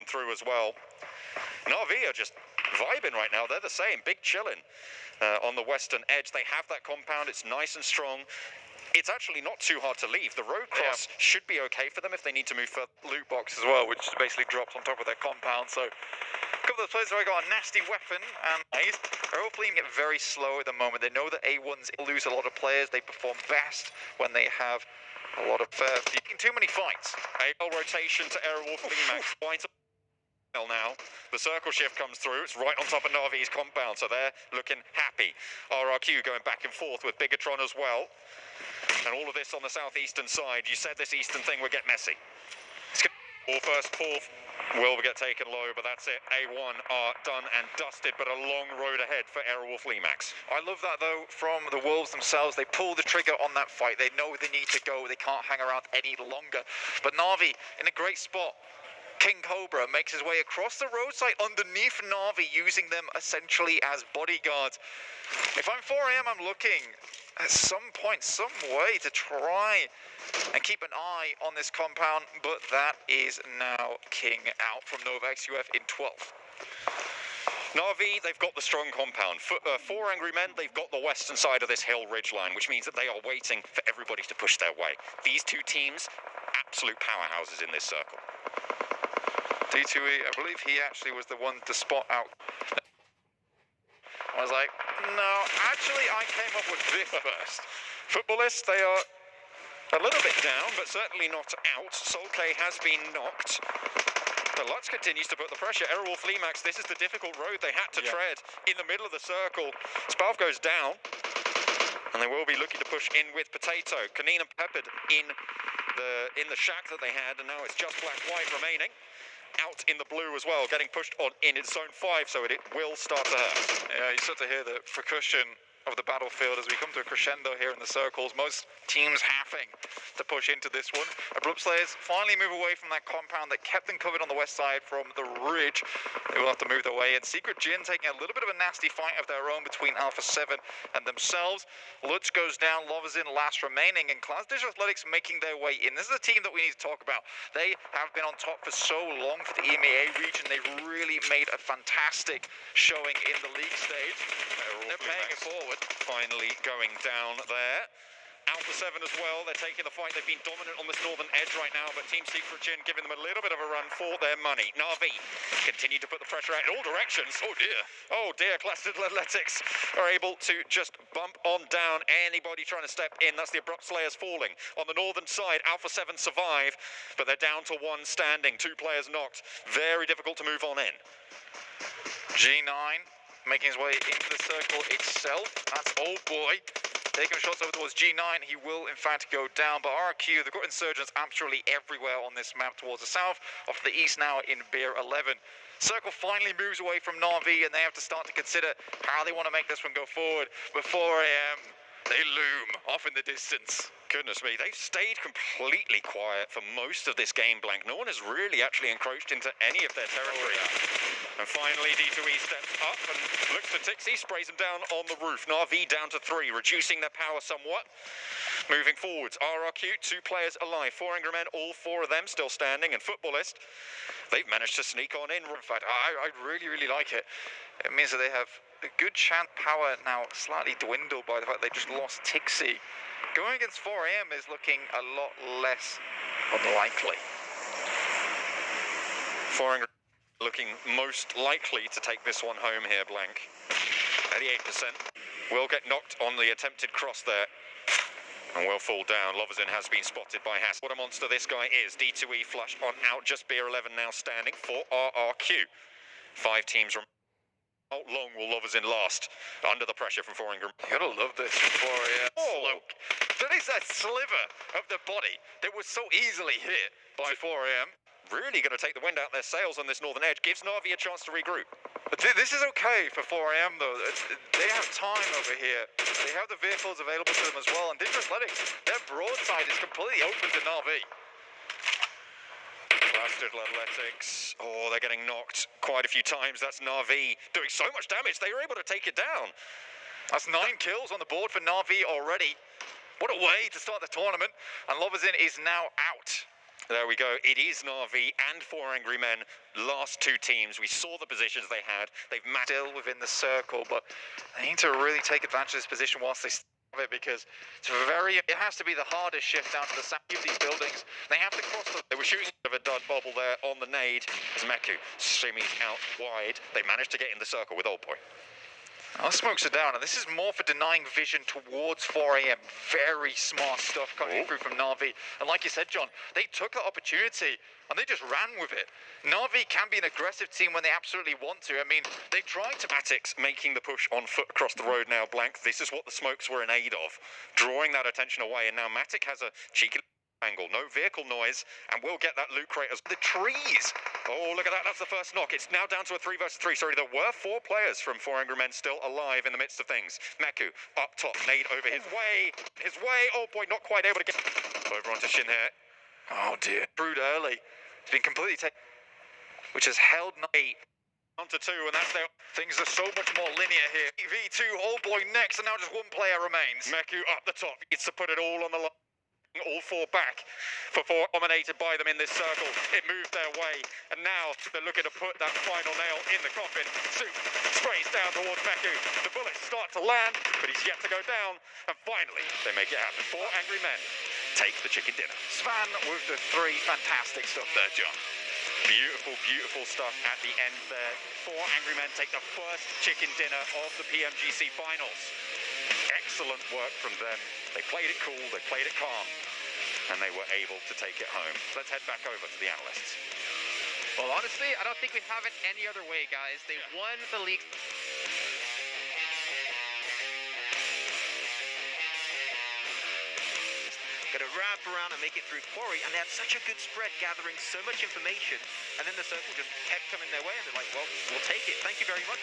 through as well. Na'Vi are just vibing right now. They're the same, big chillin' on the western edge. They have that compound, it's nice and strong. It's actually not too hard to leave. The road cross should be okay for them if they need to move further. Loot box as well, which basically drops on top of their compound. So a couple of players have got a nasty weapon, and they're hopefully get very slow at the moment. They know that A1s lose a lot of players. They perform best when they have a lot of too many fights. A rotation to Aerowolf Limax. Now the circle shift comes through. It's right on top of Na'Vi's compound, so they're looking happy. RRQ going back and forth with Bigatron as well, and all of this on the southeastern side. You said this eastern thing would get messy. First fourth will get taken low, but that's it. A1 are done and dusted, but a long road ahead for Aerowolf Limax. I love that though from the Wolves themselves. They pull the trigger on that fight. They know they need to go. They can't hang around any longer. But Na'Vi in a great spot. King Cobra makes his way across the roadside underneath Na'Vi, using them essentially as bodyguards. If I'm 4am, I'm looking at some point, some way to try and keep an eye on this compound, but that is now King out from NovaXUF in 12th. Na'Vi, they've got the strong compound. Four Angry Men, they've got the western side of this hill ridgeline, which means that they are waiting for everybody to push their way. These two teams, absolute powerhouses in this circle. D2E, I believe he actually was the one to spot out. I was like, no, actually I came up with this first. Footballists, they are a little bit down, but certainly not out. Solkay has been knocked. But Lutz continues to put the pressure. Aerowolf Limax, this is the difficult road they had to tread in the middle of the circle. Spalv goes down, and they will be looking to push in with Potato. Kaneen and Peppered in the shack that they had, and now it's just Black-White remaining. Out in the blue as well, getting pushed on in its zone 5, so it will start to hurt. Yeah, you start to hear the percussion of the battlefield as we come to a crescendo here in the circles. Most teams having to push into this one. Abrupt Slayers finally move away from that compound that kept them covered on the west side from the ridge. They will have to move their way in. Secret Jin taking a little bit of a nasty fight of their own between Alpha 7 and themselves. Lutz goes down, Lovazin last remaining, and Clans Digital Athletics making their way in. This is a team that we need to talk about. They have been on top for so long for the EMEA region. They've really made a fantastic showing in the league stage. They're paying it forward. Finally going down there. Alpha 7 as well, they're taking the fight. They've been dominant on this northern edge right now, but Team Secret Jin giving them a little bit of a run for their money. Na'Vi continue to put the pressure out in all directions. Oh dear. Oh dear, Class Digital Athletics are able to just bump on down anybody trying to step in. That's the Abrupt Slayers falling. On the northern side, Alpha 7 survive, but they're down to one standing. 2 players knocked. Very difficult to move on in. G9 making his way into the circle itself. That's, oh boy, taking shots over towards G9. He will in fact go down, but RQ, they've got insurgents absolutely everywhere on this map towards the south, off to the east now in Beer 11. Circle finally moves away from Na'Vi, and they have to start to consider how they want to make this one go forward. Before they loom off in the distance. Goodness me, they've stayed completely quiet for most of this game, Blank. No one has really actually encroached into any of their territory. And finally, D2E steps up and looks for Tixie, sprays him down on the roof. Na'Vi down to 3, reducing their power somewhat. Moving forwards, RRQ, 2 players alive. 4 Angry Men, all 4 of them still standing. And Footballist, they've managed to sneak on in. In fact, I really, really like it. It means that they have a good chance. Power now slightly dwindled by the fact they just lost Tixie. Going against 4am is looking a lot less unlikely. 4 Angry looking most likely to take this one home here, Blank. 88% will get knocked on the attempted cross there and will fall down. Lovazin has been spotted by Hass. What a monster this guy is. D2E flush on out, just Beer 11 now standing for RRQ. 5 teams remain. How long will Lovazin last under the pressure from 4 Angry? You gotta love this 4am. Oh, that is that sliver of the body that was so easily hit by 4am. Really going to take the wind out their sails on this northern edge. Gives Na'Vi a chance to regroup. But this is okay for 4am though. They have time over here. They have the vehicles available to them as well. And Digital Athletics, their broadside is completely open to Na'Vi. Digital Athletics, oh, they're getting knocked quite a few times. That's Na'Vi doing so much damage. They were able to take it down. That's 9 kills on the board for Na'Vi already. What a way to start the tournament. And Lovazin is now out. There we go. It is Na'Vi and 4 Angry Men. Last two teams. We saw the positions they had. They've Still within the circle, but they need to really take advantage of this position whilst they have it, because it has to be the hardest shift down to the south of these buildings. They have to cross the... They were shooting of a dud bobble there on the nade as Meku shimmies out wide. They managed to get in the circle with Old Boy. Our smokes are down, and this is more for denying vision towards 4 AM. Very smart stuff coming through from Na'Vi. And like you said, John, they took that opportunity and they just ran with it. Na'Vi can be an aggressive team when they absolutely want to. I mean, they tried to... Matix making the push on foot across the road now, Blank. This is what the smokes were in aid of, drawing that attention away. And now Matic has a cheeky angle, no vehicle noise, and we'll get that loot crate as The trees! Oh, look at that. That's the first knock. It's now down to a 3 versus 3. Sorry, there were 4 players from 4 Angry Men still alive in the midst of things. Meku up top, nade over his way. Oh boy, not quite able to get over onto Shin here. Oh dear. Brewed early. It's been completely taken, which has held 8 onto 2, and that's their... Things are so much more linear here. V2, Old Boy next, and now just 1 player remains. Meku up the top. It's to put it all on the line. All 4 back for 4, dominated by them in this circle. It moved their way, and now they're looking to put that final nail in the coffin. Soup sprays down towards Meku. The bullets start to land, but he's yet to go down, and finally they make it happen. 4 Angry Men take the chicken dinner. Svan with the 3, fantastic stuff there, John. Beautiful, beautiful stuff at the end there. 4 Angry Men take the first chicken dinner of the PMGC finals. Excellent work from them. They played it cool, they played it calm, and they were able to take it home. Let's head back over to the analysts. Well, honestly, I don't think we have it any other way, guys. They won the league. Got to wrap around and make it through Quarry, and they had such a good spread, gathering so much information, and then the circle just kept coming their way, and they're like, well, we'll take it. Thank you very much.